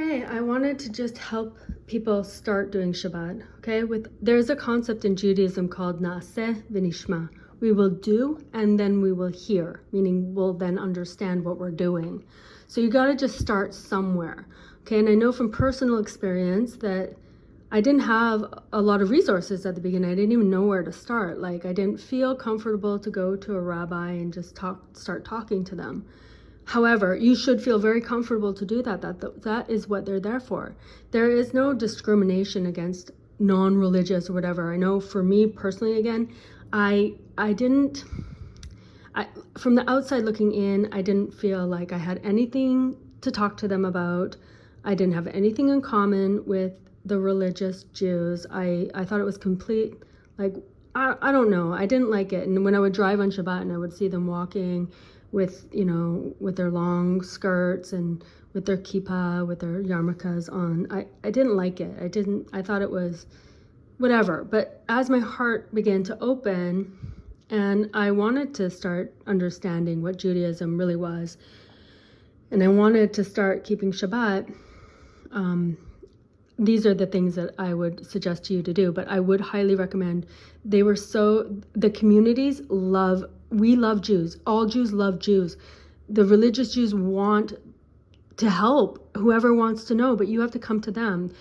Okay, I wanted to just help people start doing Shabbat. Okay, there's a concept in Judaism called Naaseh v'nishma. We will do and then we will hear, meaning we'll then understand what we're doing. So you got to just start somewhere. Okay, and I know from personal experience that I didn't have a lot of resources at the beginning. I didn't even know where to start. Like, I didn't feel comfortable to go to a rabbi and just start talking to them. However, you should feel very comfortable to do that. That is what they're there for. There is no discrimination against non-religious or whatever. I know for me personally, again, from the outside looking in, I didn't feel like I had anything to talk to them about. I didn't have anything in common with the religious Jews. I thought it was complete, like, I don't know. I didn't like it. And when I would drive on Shabbat and I would see them walking with their long skirts and with their kippah, with their yarmulkes on, I didn't like it. I thought it was whatever. But as my heart began to open and I wanted to start understanding what Judaism really was, and I wanted to start keeping Shabbat, these are the things that I would suggest to you to do. But I would highly recommend, the communities we love Jews. All Jews love Jews. The religious Jews want to help whoever wants to know, but you have to come to them.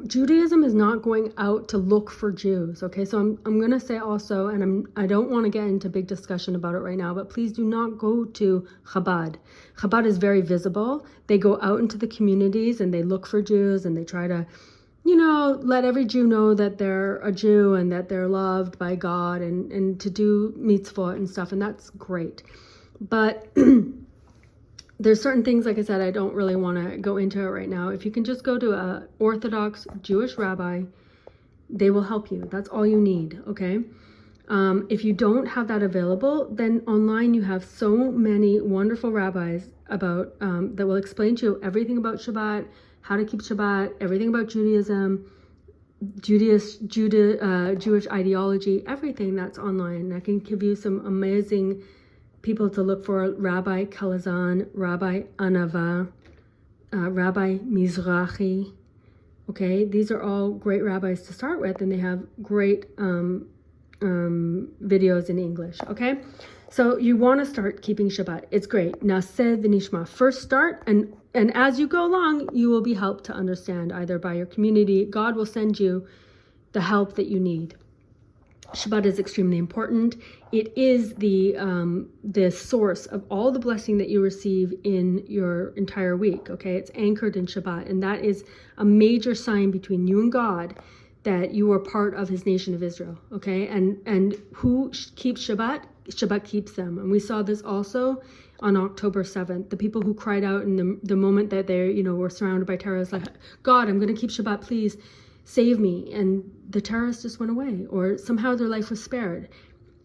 Judaism is not going out to look for Jews. Okay, so I'm going to say also, and I don't want to get into big discussion about it right now, but please do not go to Chabad. Chabad is very visible. They go out into the communities and they look for Jews and they try to, let every Jew know that they're a Jew and that they're loved by God and to do mitzvot and stuff, and that's great. But there's certain things, like I said, I don't really want to go into it right now. If you can just go to an Orthodox Jewish rabbi, they will help you. That's all you need, okay? If you don't have that available, then online you have so many wonderful rabbis that will explain to you everything about Shabbat, how to keep Shabbat, everything about Judaism, Jewish ideology, everything that's online. I can give you some amazing people to look for: Rabbi Kalazan, Rabbi Anava, Rabbi Mizrahi. Okay, these are all great rabbis to start with, and they have great videos in English. Okay, so you want to start keeping Shabbat. It's great. Naaseh v'nishma. First start, and as you go along, you will be helped to understand either by your community. God will send you the help that you need. Shabbat is extremely important. It is the source of all the blessing that you receive in your entire week. Okay, it's anchored in Shabbat, and that is a major sign between you and God that you are part of His nation of Israel. Okay, and who keeps Shabbat? Shabbat keeps them, and we saw this also on October 7th. The people who cried out in the moment that they were surrounded by terrorists, like, God, I'm going to keep Shabbat, please save me, and the terrorists just went away, or somehow their life was spared.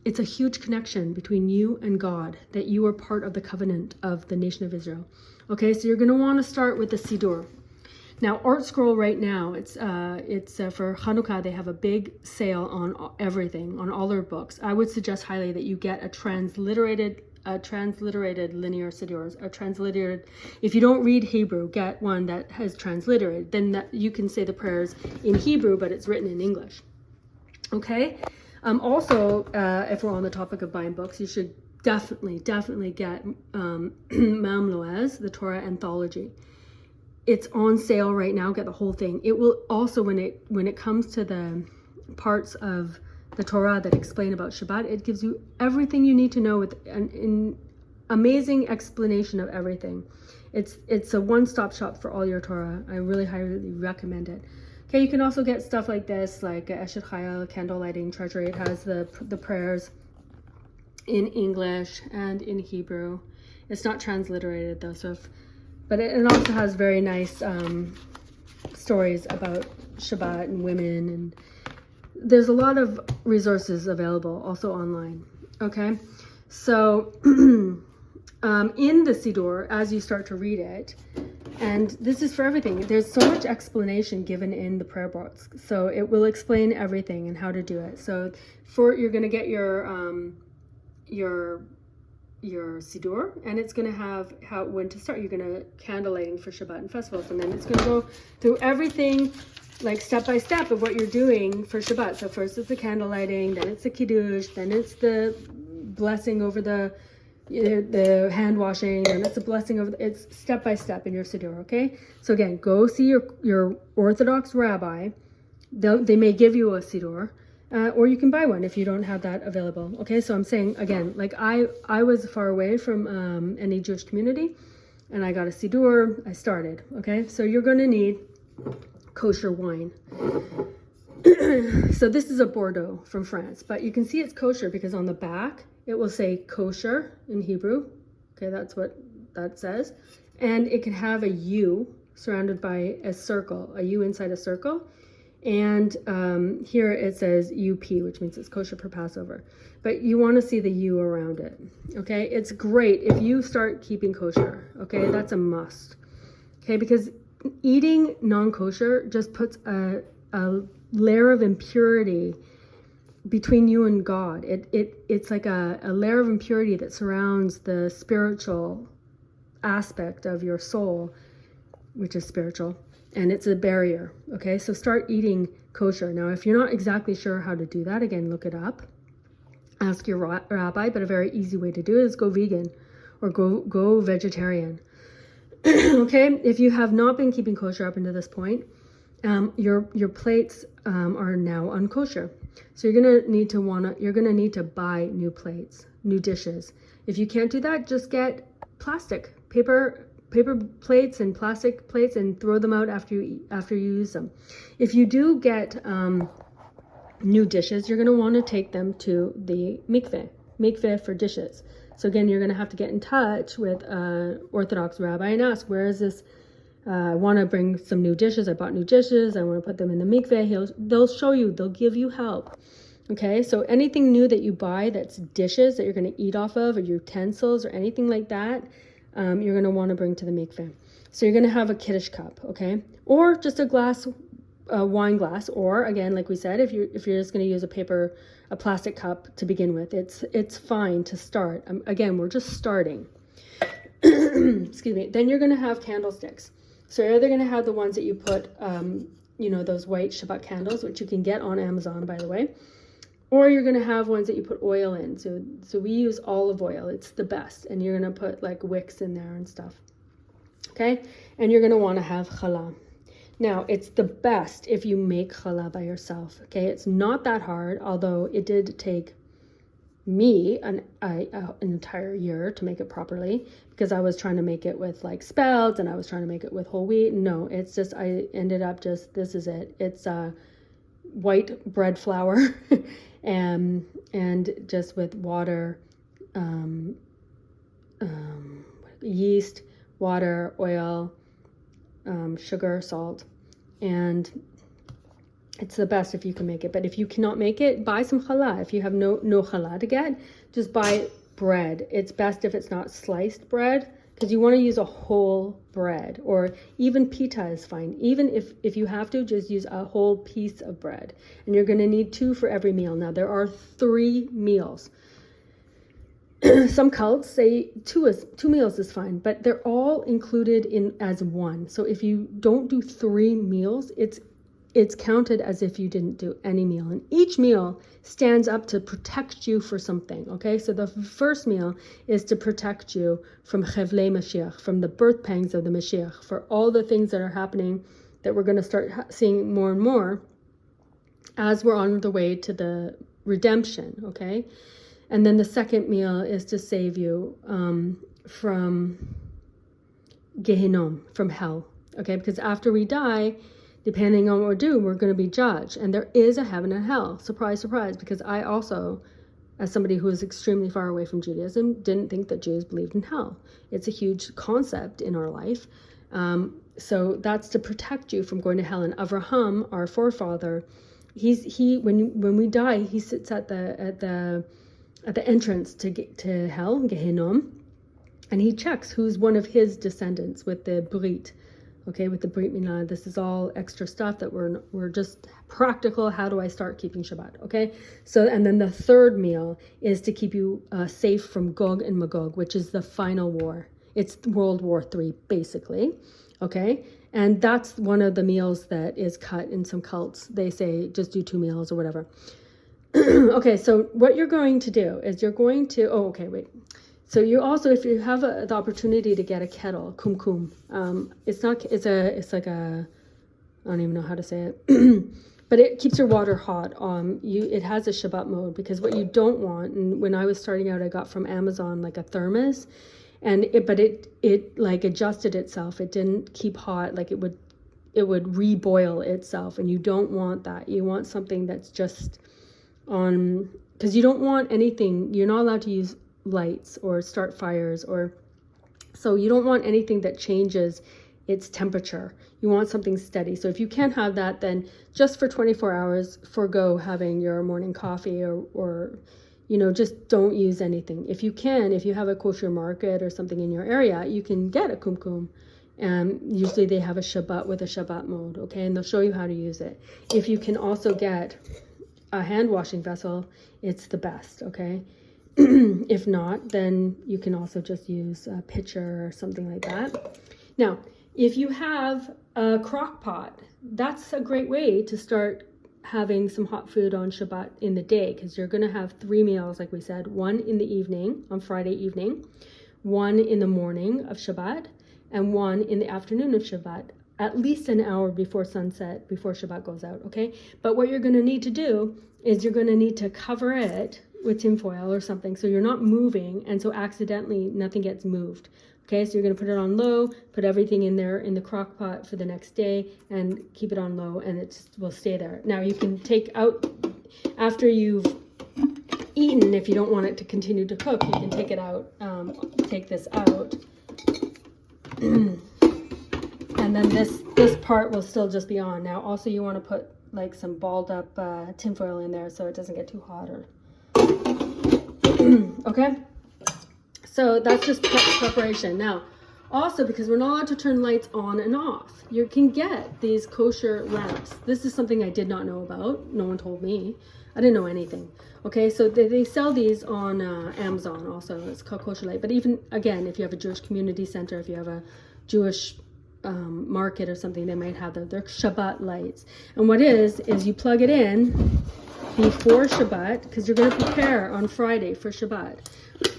It's a huge connection between you and God, that you are part of the covenant of the nation of Israel. Okay, so you're going to want to start with the Siddur. Now, Art Scroll right now, it's for Hanukkah. They have a big sale on everything, on all their books. I would suggest highly that you get a transliterated linear siddur, if you don't read Hebrew, get one that has transliterated, then you can say the prayers in Hebrew, but it's written in English. Okay, also, if we're on the topic of buying books, you should definitely get Mam Loez, the Torah anthology. It's on sale right now. Get the whole thing. It will also, when it comes to the parts of the Torah that explain about Shabbat, it gives you everything you need to know with an amazing explanation of everything. It's a one-stop shop for all your Torah. I really highly recommend it. Okay, you can also get stuff like this, like Eshet Chayil, candle lighting treasury. It has the prayers in English and in Hebrew. It's not transliterated though, but it also has very nice stories about Shabbat and women, and there's a lot of resources available also online. Okay, so in the Siddur, as you start to read it, and this is for everything, there's so much explanation given in the prayer books, so it will explain everything and how to do it. So you're going to get your your Siddur, and it's going to have when to start. You're going to candle lighting for Shabbat and festivals, and then it's going to go through everything, like step by step of what you're doing for Shabbat. So first it's the candle lighting, then it's the Kiddush, then it's the blessing over the hand washing, then it's a blessing over it's step by step in your Siddur, okay? So again, go see your Orthodox rabbi. They may give you a Siddur, or you can buy one if you don't have that available, okay? So I'm saying, again, like I was far away from any Jewish community, and I got a Siddur, I started, okay? So you're going to need kosher wine. So this is a Bordeaux from France, but you can see it's kosher because on the back, it will say kosher in Hebrew. Okay, that's what that says. And it can have a U surrounded by a circle, a U inside a circle. And here it says UP, which means it's kosher for Passover. But you want to see the U around it. Okay, it's great if you start keeping kosher. Okay, that's a must. Okay, because eating non-kosher just puts a layer of impurity between you and God. It's like a layer of impurity that surrounds the spiritual aspect of your soul, which is spiritual, and it's a barrier. Okay, so start eating kosher. Now, if you're not exactly sure how to do that, again, look it up. Ask your rabbi, but a very easy way to do it is go vegan or go vegetarian. Okay, if you have not been keeping kosher up until this point, your plates are now unkosher. So you're gonna need to buy new plates, new dishes. If you can't do that, just get paper plates and plastic plates and throw them out after you use them. If you do get new dishes, you're gonna want to take them to the mikveh for dishes. So again, you're going to have to get in touch with an Orthodox rabbi and ask, where is this? I want to bring some new dishes. I bought new dishes. I want to put them in the mikveh. They'll show you. They'll give you help. Okay, so anything new that you buy that's dishes that you're going to eat off of, or utensils or anything like that, you're going to want to bring to the mikveh. So you're going to have a kiddush cup, okay? Or just a wine glass, or again, like we said, if you're just going to use a plastic cup to begin with, it's fine to start. Again, we're just starting. Excuse me. Then you're going to have candlesticks. So you're either going to have the ones that you put, those white Shabbat candles, which you can get on Amazon, by the way, or you're going to have ones that you put oil in. So we use olive oil. It's the best, and you're going to put like wicks in there and stuff. Okay, and you're going to want to have challah. Now, it's the best if you make challah by yourself, okay? It's not that hard, although it did take me an entire year to make it properly, because I was trying to make it with like spelt, and I was trying to make it with whole wheat. No, it's just, I ended up this is it. It's white bread flour and just with water, yeast, water, oil, sugar, salt, and it's the best if you can make it. But if you cannot make it, buy some challah. If you have no challah to get, just buy bread. It's best if it's not sliced bread, because you want to use a whole bread, or even pita is fine. Even if you have to, just use a whole piece of bread, and you're going to need 2 for every meal. Now, there are 3 meals. Some cults say 2 meals is fine, but they're all included in as one. So if you don't do 3 meals, it's counted as if you didn't do any meal. And each meal stands up to protect you for something, okay? So the first meal is to protect you from Chevlei Mashiach, from the birth pangs of the Mashiach, for all the things that are happening that we're going to start seeing more and more as we're on the way to the redemption, okay? And then the second meal is to save you from Gehinnom, from hell, okay? Because after we die, depending on what we're doing, we're going to be judged. And there is a heaven and hell. Surprise, surprise. Because I also, as somebody who is extremely far away from Judaism, didn't think that Jews believed in hell. It's a huge concept in our life. So that's to protect you from going to hell. And Avraham, our forefather, when we die, he sits at the entrance to hell, Gehinnom, and he checks who's one of his descendants with the Brit. okay, with the Brit Milah. This is all extra stuff that we're just practical. How do I start keeping Shabbat? Okay, so and then the third meal is to keep you safe from Gog and Magog, which is the final war. It's World War III, basically. Okay, and that's one of the meals that is cut in some cults. They say just do 2 meals or whatever. Okay, so what you're going to do is you're going to, oh, okay, wait. So you also, if you have the opportunity to get a kettle, kumkum, it's like a, I don't even know how to say it, but it keeps your water hot. It has a Shabbat mode, because what you don't want, and when I was starting out, I got from Amazon like a thermos, and it like adjusted itself. It didn't keep hot, like it would reboil itself, and you don't want that. You want something that's just on, because you don't want anything, you're not allowed to use lights or start fires, or so you don't want anything that changes its temperature. You want something steady. So if you can't have that, then just for 24 hours forgo having your morning coffee, or just don't use anything. If you have a kosher market or something in your area, you can get a kumkum, and usually they have a Shabbat with a Shabbat mode, okay, and they'll show you how to use it. If you can also get a hand washing vessel, it's the best, okay. If not, then you can also just use a pitcher or something like that. Now, if you have a crock pot, that's a great way to start having some hot food on Shabbat in the day, because you're going to have 3 meals, like we said, 1 in the evening on Friday evening, 1 in the morning of Shabbat, and 1 in the afternoon of Shabbat, at least an hour before sunset, before Shabbat goes out, okay? But what you're going to need to do is you're going to need to cover it with tinfoil or something, so you're not moving, and so accidentally nothing gets moved. Okay, so you're going to put it on low, put everything in there in the crock pot for the next day, and keep it on low, and it will stay there. Now you can take out, after you've eaten, if you don't want it to continue to cook, you can take it out, take this out, and then this part will still just be on. Now also you want to put like some balled up tinfoil in there so it doesn't get too hot, or okay. So that's just preparation. Now, also, because we're not allowed to turn lights on and off, you can get these kosher lamps. This is something I did not know about. No one told me. I didn't know anything. Okay, so they sell these on Amazon also. It's called Kosher Light. But even, again, if you have a Jewish community center, if you have a Jewish market or something, they might have they're Shabbat lights. And what is you plug it in before Shabbat, because you're going to prepare on Friday for Shabbat.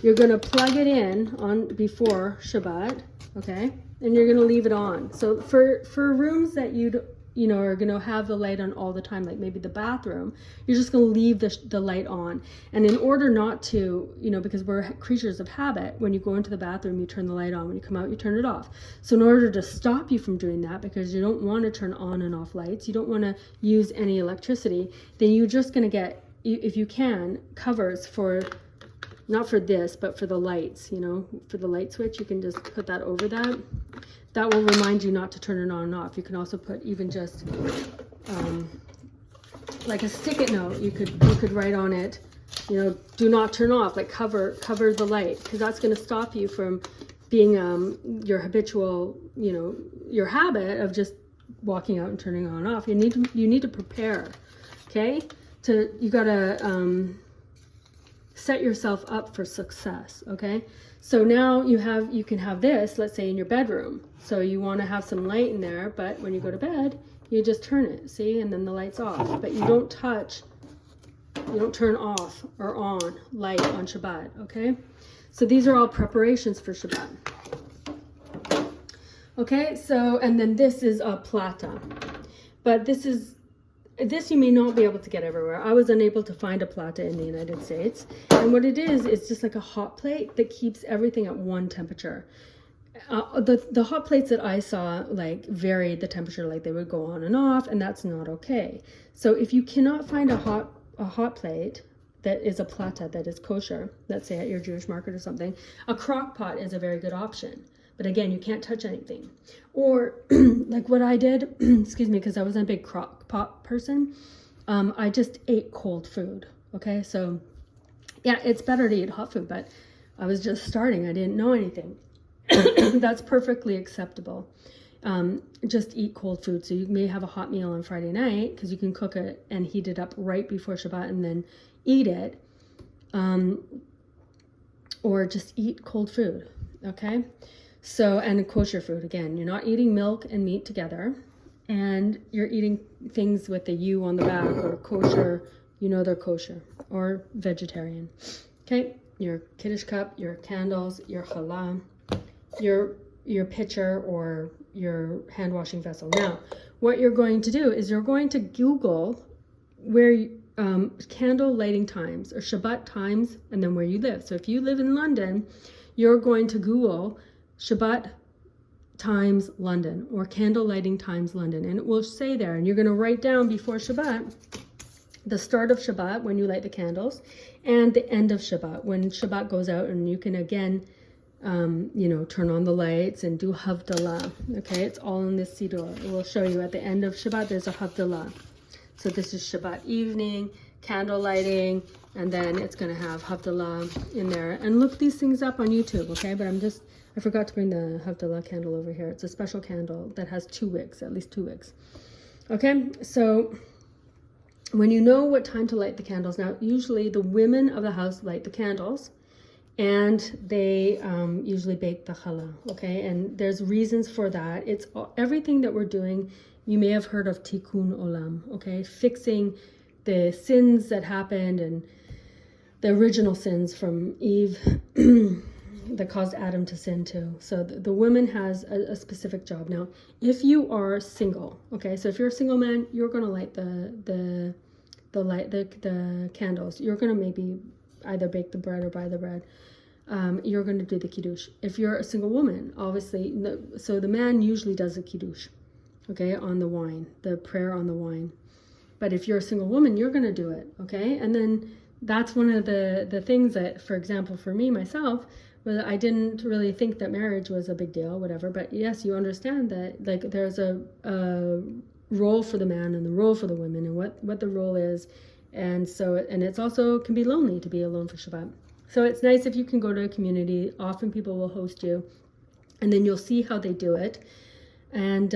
You're going to plug it in on before Shabbat, okay? And you're going to leave it on. So for rooms that are going to have the light on all the time, like maybe the bathroom, you're just going to leave the light on. And in order not to, because we're creatures of habit, when you go into the bathroom, you turn the light on. When you come out, you turn it off. So in order to stop you from doing that, because you don't want to turn on and off lights, you don't want to use any electricity, then you're just going to get, if you can, covers for, not for this, but for the lights, for the light switch. You can just put that over that. That will remind you not to turn it on and off. You can also put even just like a stick-it note. You could write on it, do not turn off, like cover the light, because that's going to stop you from being your habitual, your habit of just walking out and turning on and off. You need to prepare, okay? You gotta set yourself up for success, okay? So now you can have this, let's say, in your bedroom. So you want to have some light in there, but when you go to bed, you just turn it, see? And then the light's off. But you don't turn off or on light on Shabbat, okay? So these are all preparations for Shabbat. Okay, so, and then this is a plata. But this you may not be able to get everywhere. I was unable to find a plata in the United States. And what it is, it's just like a hot plate that keeps everything at one temperature. The hot plates that I saw varied the temperature, like they would go on and off, and that's not okay. So if you cannot find a hot plate that is a plata, that is kosher, let's say at your Jewish market or something, a crock pot is a very good option. But again, you can't touch anything. Or like what I did, excuse me, because I wasn't a big crock pot person, I just ate cold food, okay? So yeah, it's better to eat hot food, but I was just starting. I didn't know anything. That's perfectly acceptable. just eat cold food. So you may have a hot meal on Friday night because you can cook it and heat it up right before Shabbat and then eat it. Or just eat cold food, okay? So, and kosher food, again, you're not eating milk and meat together, and you're eating things with the U on the back, or kosher, they're kosher, or vegetarian, okay? Your Kiddush cup, your candles, your challah, your pitcher, or your hand washing vessel. Now, what you're going to do is you're going to Google where candle lighting times or Shabbat times, and then where you live. So if you live in London, you're going to Google Shabbat times London or candle lighting times London, and it will say there, and you're going to write down before Shabbat the start of Shabbat when you light the candles, and the end of Shabbat when Shabbat goes out, and you can again turn on the lights and do Havdalah. Okay, it's all in this Siddur. It will show you at the end of Shabbat there's a Havdalah. So this is Shabbat evening, candle lighting, and then it's going to have Havdalah in there. And look these things up on YouTube, okay? But I forgot to bring the Havdalah candle over here. It's a special candle that has 2 wicks, at least 2 wicks. Okay, so when you know what time to light the candles, now usually the women of the house light the candles, and they usually bake the challah, okay? And there's reasons for that. It's everything that we're doing. You may have heard of tikkun olam, okay? Fixing the sins that happened and the original sins from Eve that caused Adam to sin too. So the woman has a specific job. Now, if you are single, okay? So if you're a single man, you're going to light the candles. You're going to maybe either bake the bread or buy the bread. You're going to do the kiddush. If you're a single woman, obviously, so the man usually does the kiddush, okay, on the wine, the prayer on the wine. But if you're a single woman, you're going to do it, okay? And then that's one of the things that, for example, for me, myself, was I didn't really think that marriage was a big deal, whatever. But yes, you understand that, like, there's a role for the man and the role for the women and what the role is. And so, and it's also can be lonely to be alone for Shabbat. So it's nice if you can go to a community. Often people will host you, and then you'll see how they do it. And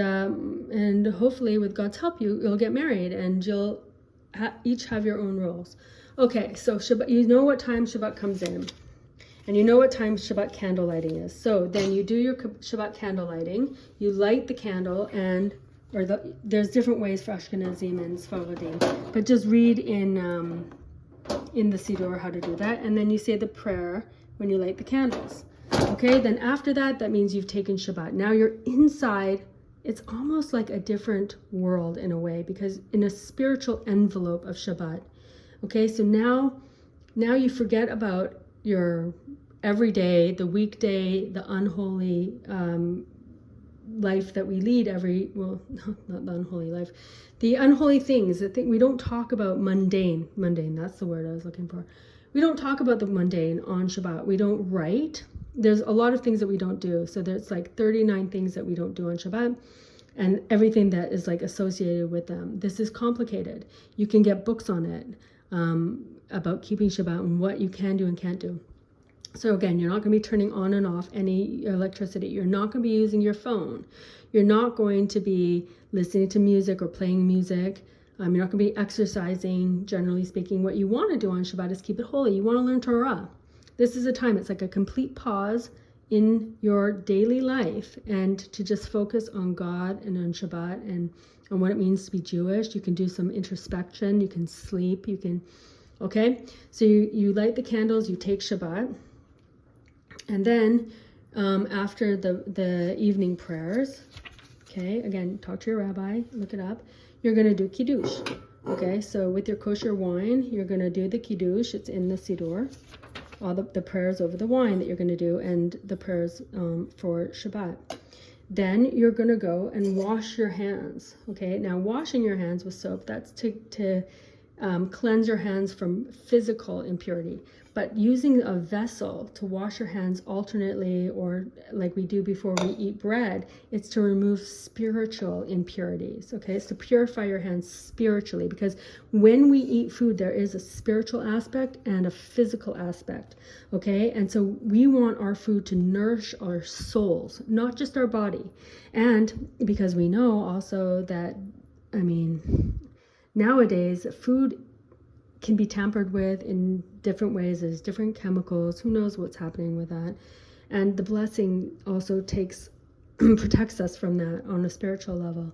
hopefully with God's help, you'll get married, and you'll each have your own roles. Okay, so Shabbat, you know what time Shabbat comes in, and you know what time Shabbat candle lighting is. So then you do your Shabbat candle lighting, you light the candle, there's different ways for Ashkenazim and Sfaradim, but just read in the Siddur how to do that, and then you say the prayer when you light the candles. Okay, then after that means you've taken Shabbat. Now you're inside. It's almost like a different world in a way, because in a spiritual envelope of Shabbat. Okay, so now you forget about your everyday, the weekday, the unholy life that we lead not the unholy life, the unholy things, we don't talk about mundane, that's the word I was looking for. We don't talk about the mundane on Shabbat. We don't write. There's a lot of things that we don't do. So there's like 39 things that we don't do on Shabbat, and everything that is like associated with them. This is complicated. You can get books on it about keeping Shabbat and what you can do and can't do. So again, you're not going to be turning on and off any electricity. You're not going to be using your phone. You're not going to be listening to music or playing music. You're not going to be exercising, generally speaking. What you want to do on Shabbat is keep it holy. You want to learn Torah. This is a time, it's like a complete pause in your daily life, and to just focus on God and on Shabbat and on what it means to be Jewish. You can do some introspection. You can sleep. Okay? So you light the candles, you take Shabbat. And then after the evening prayers, okay, again, talk to your rabbi, look it up. You're going to do Kiddush. Okay, so with your kosher wine, you're going to do the Kiddush. It's in the Siddur. All the prayers over the wine that you're going to do, and the prayers for Shabbat. Then you're going to go and wash your hands. Okay, now washing your hands with soap, that's to cleanse your hands from physical impurity. But using a vessel to wash your hands alternately, or like we do before we eat bread, it's to remove spiritual impurities, okay? It's to purify your hands spiritually, because when we eat food, there is a spiritual aspect and a physical aspect, okay? And so we want our food to nourish our souls, not just our body. And because we know also that, I mean, nowadays food can be tampered with in different ways. There's different chemicals. Who knows what's happening with that? And the blessing also protects us from that on a spiritual level.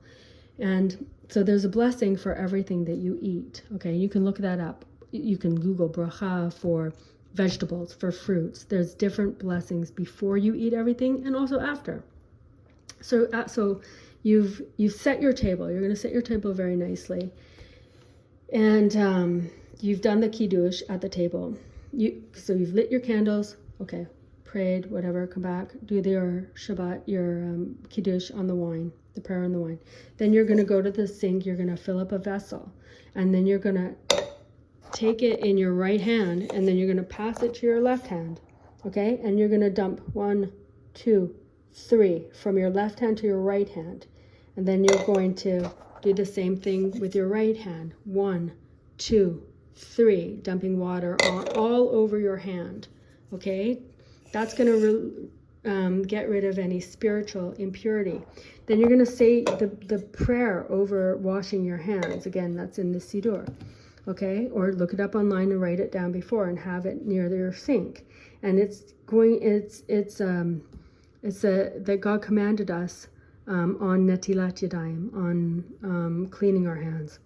And so there's a blessing for everything that you eat. Okay, you can look that up. You can Google bracha for vegetables, for fruits. There's different blessings before you eat everything and also after. So you've set your table. You're going to set your table very nicely. And you've done the kiddush at the table. So you've lit your candles, okay, prayed, whatever, come back, do your Shabbat, your kiddush on the wine, the prayer on the wine. Then you're going to go to the sink, you're going to fill up a vessel, and then you're going to take it in your right hand, and then you're going to pass it to your left hand, okay? And you're going to dump 1, 2, 3 from your left hand to your right hand. And then you're going to do the same thing with your right hand. 1, 2, 3, dumping water all over your hand, okay? That's going to get rid of any spiritual impurity. Then you're going to say the prayer over washing your hands. Again, that's in the Siddur, okay? Or look it up online and write it down before and have it near your sink. And it's that God commanded us on netilat yadayim, on cleaning our hands.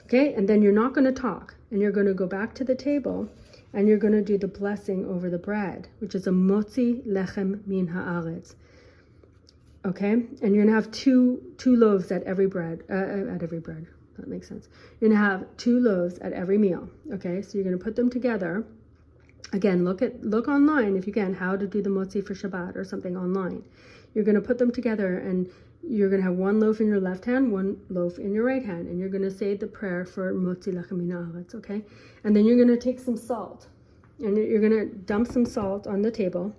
Okay, and then you're not going to talk, and you're going to go back to the table, and you're going to do the blessing over the bread, which is a motzi lechem min haaretz. Okay, and you're going to have two loaves at every bread. That makes sense. You're going to have 2 loaves at every meal. Okay, so you're going to put them together. Again, look online if you can how to do the motzi for Shabbat or something online. You're going to put them together, and you're going to have 1 loaf in your left hand, 1 loaf in your right hand, and you're going to say the prayer for motzi lechem min haaretz, okay? And then you're going to take some salt, and you're going to dump some salt on the table.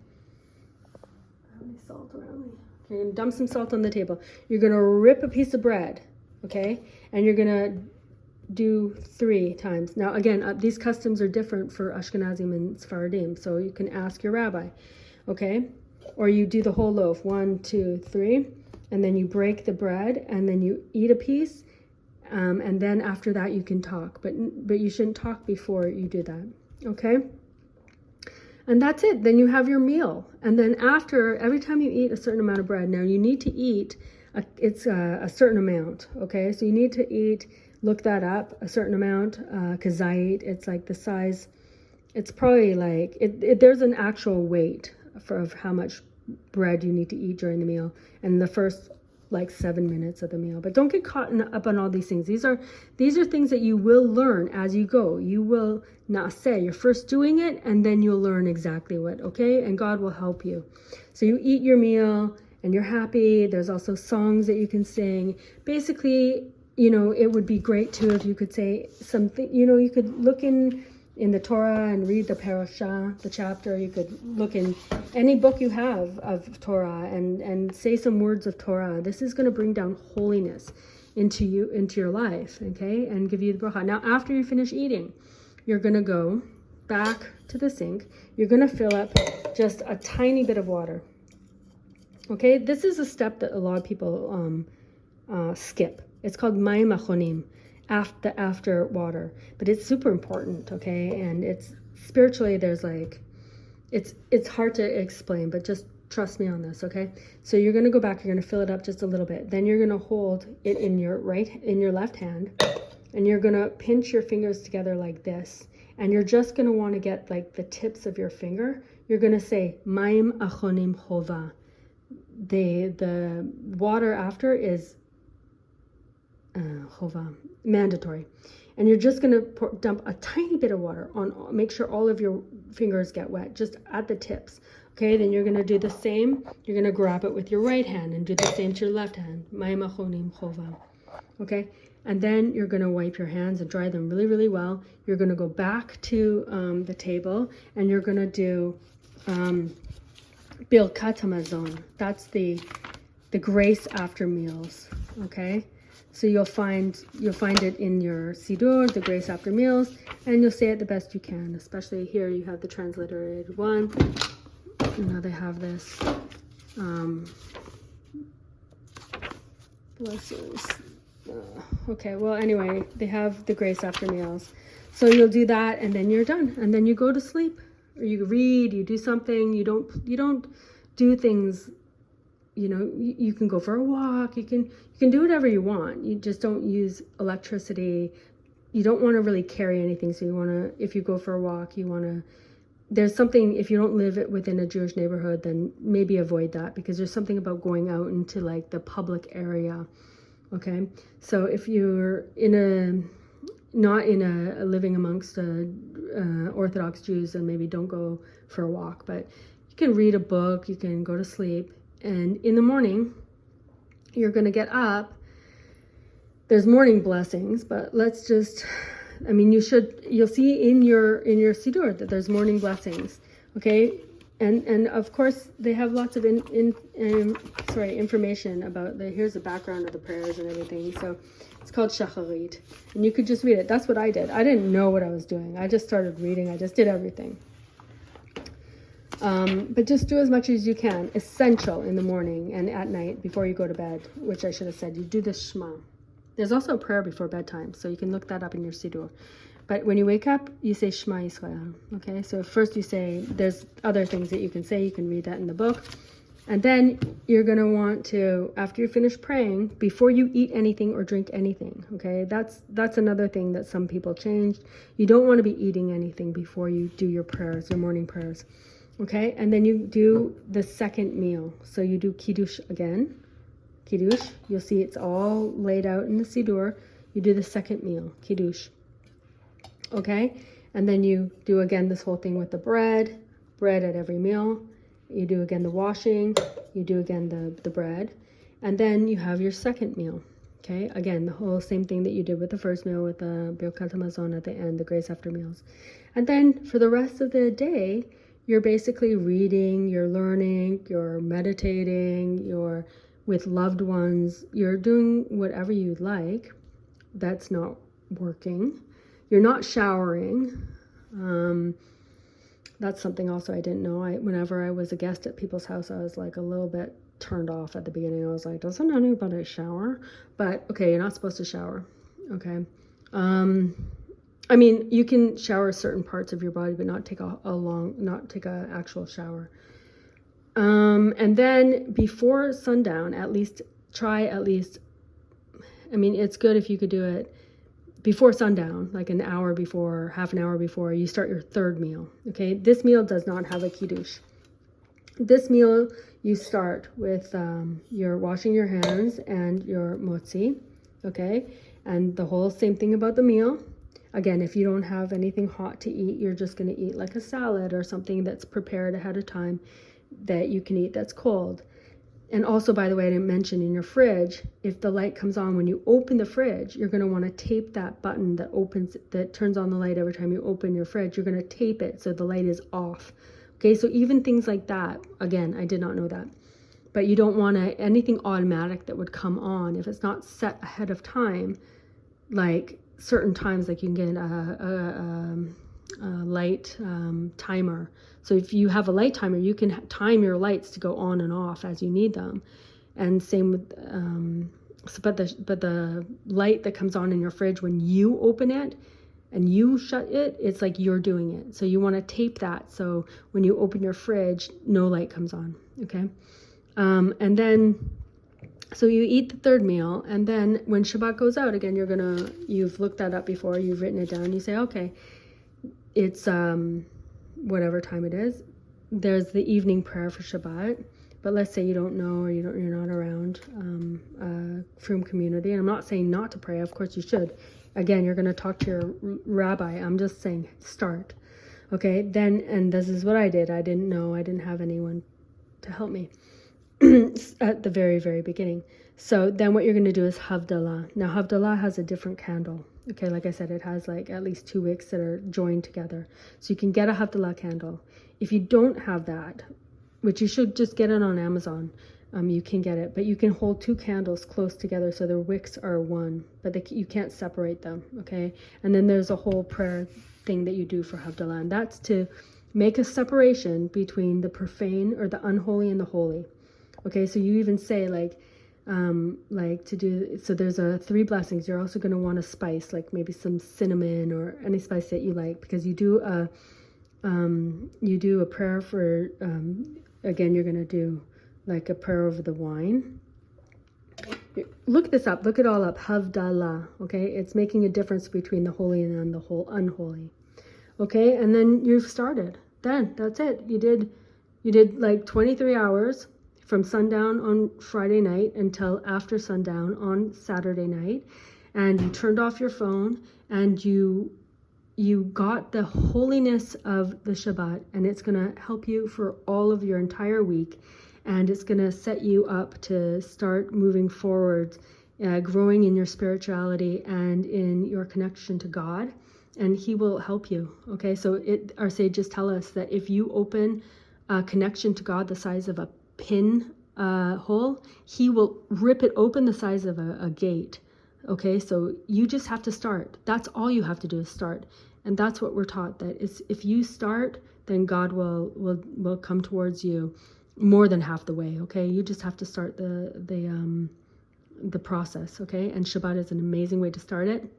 I have any salt around me? You're going to dump some salt on the table. You're going to rip a piece of bread, okay? And you're going to do 3 times. Now, again, these customs are different for Ashkenazim and Sephardim, so you can ask your rabbi, okay? Or you do the whole loaf, 1, 2, 3, and then you break the bread, and then you eat a piece, and then after that you can talk. But you shouldn't talk before you do that, okay? And that's it. Then you have your meal. And then after, every time you eat a certain amount of bread, now you need to eat, it's a certain amount, okay? So you need to eat, look that up, a certain amount, kazait, it's like the size, it's probably like, there's an actual weight of how much bread you need to eat during the meal, and the first like 7 minutes of the meal. But don't get caught up on all these things. These are things that you will learn as you go. You will not say, you're first doing it, and then you'll learn exactly what, okay? And God will help you. So you eat your meal, and you're happy. There's also songs that you can sing. Basically, it would be great too if you could say something, you could look in the Torah and read the parasha, the chapter. You could look in any book you have of Torah and say some words of Torah. This is going to bring down holiness into your life, okay, and give you the bracha. Now, after you finish eating, you're going to go back to the sink. You're going to fill up just a tiny bit of water, okay? This is a step that a lot of people skip. It's called mayim achonim, after water, but it's super important, okay? And it's spiritually, there's like, it's hard to explain, but just trust me on this, okay? So you're going to go back, you're going to fill it up just a little bit, then you're going to hold it in your left hand, and you're going to pinch your fingers together like this, and you're just going to want to get like the tips of your finger. You're going to say mayim achonim chova. The water after is chova, mandatory. And you're just going to dump a tiny bit of water on, make sure all of your fingers get wet, just at the tips. Okay, then you're going to do the same. You're going to grab it with your right hand and do the same to your left hand. Mayim achonim chova. Okay, And then you're going to wipe your hands and dry them really, really well. You're going to go back to the table, and you're going to do Birkat Hamazon. That's the grace after meals. Okay, so you'll find it in your Siddur, the grace after meals, and you'll say it the best you can. Especially here, you have the transliterated one. Now they have this. Blessings. Okay, well, anyway, they have the grace after meals. So you'll do that, and then you're done, and then you go to sleep, or you read, you do something. You don't do things. You know, you can go for a walk. You can do whatever you want. You just don't use electricity. You don't want to really carry anything. So you want to, if you go for a walk, you want to. There's something, if you don't live within a Jewish neighborhood, then maybe avoid that, because there's something about going out into like the public area. Okay, so if you're not in a living amongst Orthodox Jews, then maybe don't go for a walk, but you can read a book, you can go to sleep, and in the morning, you're going to get up. There's morning blessings, but let's just, I mean, you'll see in your Siddur that there's morning blessings, okay? And of course, they have lots of information about here's the background of the prayers and everything. So it's called Shacharit, and you could just read it. That's what I did. I didn't know what I was doing. I just started reading. I just did everything. But just do as much as you can. Essential in the morning and at night before you go to bed, which I should have said. You do the Shema. There's also a prayer before bedtime, so you can look that up in your Siddur. But when you wake up, you say Shema Yisrael. Okay, so first you say, there's other things that you can say. You can read that in the book. And then you're going to want to, after you finish praying, before you eat anything or drink anything, okay? That's another thing that some people changed. You don't want to be eating anything before you do your prayers, your morning prayers, okay? And then you do the second meal. So you do Kiddush again. Kiddush, you'll see it's all laid out in the Siddur. You do the second meal, Kiddush. Okay, and then you do again this whole thing with the bread at every meal. You do again the washing, you do again the bread, and then you have your second meal. Okay, again, the whole same thing that you did with the first meal with the Birkat Hamazon at the end, the grace after meals. And then for the rest of the day, you're basically reading, you're learning, you're meditating, you're with loved ones, you're doing whatever you like. That's not working. You're not showering. That's something also I didn't know. Whenever I was a guest at people's house, I was like a little bit turned off at the beginning. I was like, doesn't anybody shower? But okay, you're not supposed to shower. Okay. I mean, you can shower certain parts of your body, but not take not take a actual shower. And then before sundown, try at least, I mean, it's good if you could do it before sundown, like an hour before, half an hour before you start your third meal. Okay, this meal does not have a kiddush. This meal you start with your washing your hands and your motzi. Okay, and the whole same thing about the meal. Again, if you don't have anything hot to eat, you're just going to eat like a salad or something that's prepared ahead of time that you can eat that's cold. And also, by the way, I didn't mention in your fridge, if the light comes on when you open the fridge, you're going to want to tape that button that turns on the light every time you open your fridge. You're going to tape it so the light is off. Okay, so even things like that, again, I did not know that. But you don't want anything automatic that would come on if it's not set ahead of time, like certain times, like you can get a light timer. So if you have a light timer, you can time your lights to go on and off as you need them. And same with, but the light that comes on in your fridge when you open it and you shut it, it's like you're doing it. So you want to tape that. So when you open your fridge, no light comes on. Okay. And then, so you eat the third meal, and then when Shabbat goes out, again, you've looked that up before, you've written it down, you say, okay, it's whatever time it is. There's the evening prayer for Shabbat, but let's say you don't know, or you're not around Frum community, and I'm not saying not to pray, of course you should. Again, you're going to talk to your rabbi. I'm just saying start. Okay, then, and this is what I did. I didn't know, I didn't have anyone to help me at the very, very beginning. So then what you're going to do is Havdalah. Now Havdalah has a different candle. Okay, like I said, it has like at least 2 wicks that are joined together. So you can get a Havdalah candle. If you don't have that, which you should just get it on Amazon, you can get it. But you can hold 2 candles close together so their wicks are one, but you can't separate them, okay? And then there's a whole prayer thing that you do for Havdalah, and that's to make a separation between the profane or the unholy and the holy. Okay, so you even say like to do, so there's 3 blessings. You're also going to want a spice, like maybe some cinnamon or any spice that you like, because you do a prayer for, again, you're going to do like a prayer over the wine. Look this up, look it all up, Havdalah, okay? It's making a difference between the holy and the unholy. Okay, and then you've started. Then that's it. You did like 23 hours from sundown on Friday night until after sundown on Saturday night, and you turned off your phone, and you got the holiness of the Shabbat, and it's going to help you for all of your entire week, and it's going to set you up to start moving forward, growing in your spirituality and in your connection to God. And he will help you. Okay, so our sages tell us that if you open a connection to God the size of a pin hole, he will rip it open the size of a gate. Okay, so you just have to start. That's all you have to do is start. And that's what we're taught, that is, if you start, then God will come towards you more than half the way. Okay, you just have to start the process. Okay, and Shabbat is an amazing way to start it.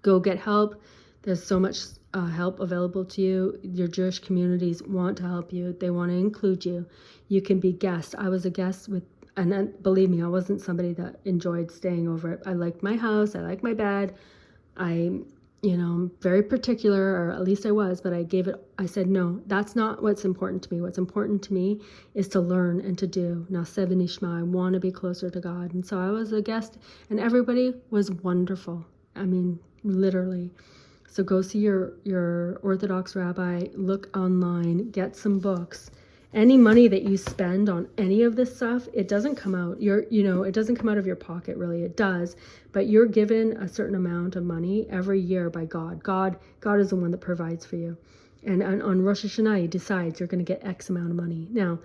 Go get help. There's so much help available to you. Your Jewish communities want to help you. They want to include you. You can be guest. I was a guest with, and believe me, I wasn't somebody that enjoyed staying over. I liked my house. I liked my bed. I'm very particular, or at least I was, but I said, no, that's not what's important to me. What's important to me is to learn and to do. Now, Sevenishma, I want to be closer to God. And so I was a guest, and everybody was wonderful. I mean, literally. So go see your Orthodox rabbi, look online, get some books. Any money that you spend on any of this stuff, it doesn't come out. It doesn't come out of your pocket, really. It does, but you're given a certain amount of money every year by God. God is the one that provides for you. And on Rosh Hashanah, he decides you're going to get X amount of money. Now,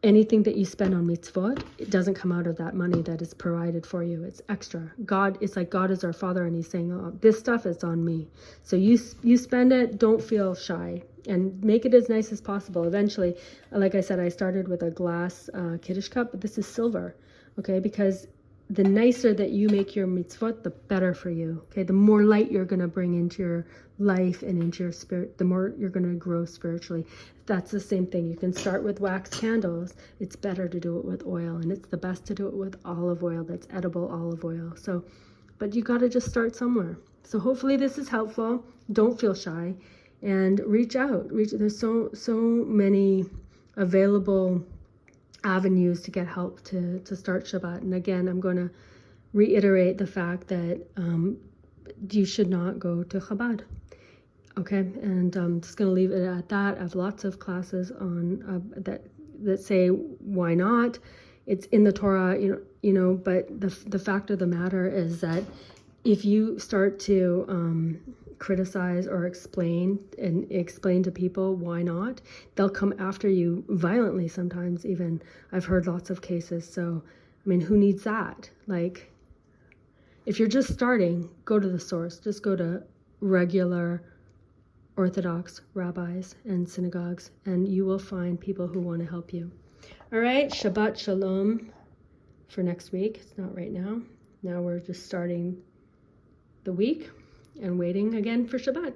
anything that you spend on mitzvot, it doesn't come out of that money that is provided for you. It's extra. It's like God is our Father, and he's saying, oh, this stuff is on me. So you spend it, don't feel shy, and make it as nice as possible. Eventually, like I said, I started with a glass Kiddush cup, but this is silver, okay? Because the nicer that you make your mitzvot, the better for you, okay? The more light you're going to bring into your life and into your spirit, the more you're going to grow spiritually. That's the same thing. You can start with wax candles. It's better to do it with oil, and it's the best to do it with olive oil. That's edible olive oil. So, but you got to just start somewhere. So hopefully this is helpful. Don't feel shy, and reach out. There's so many available avenues to get help to start Shabbat. And again, I'm going to reiterate the fact that you should not go to Chabad. Okay, and I'm just going to leave it at that. I have lots of classes on that say why not. It's in the Torah, but the fact of the matter is that if you start to criticize or explain to people why not, they'll come after you violently sometimes. Even I've heard lots of cases. So I mean, who needs that? Like, if you're just starting, go to the source. Just go to regular Orthodox rabbis and synagogues, and you will find people who want to help you. All right, Shabbat Shalom for next week. It's not right now. Now we're just starting the week and waiting again for Shabbat.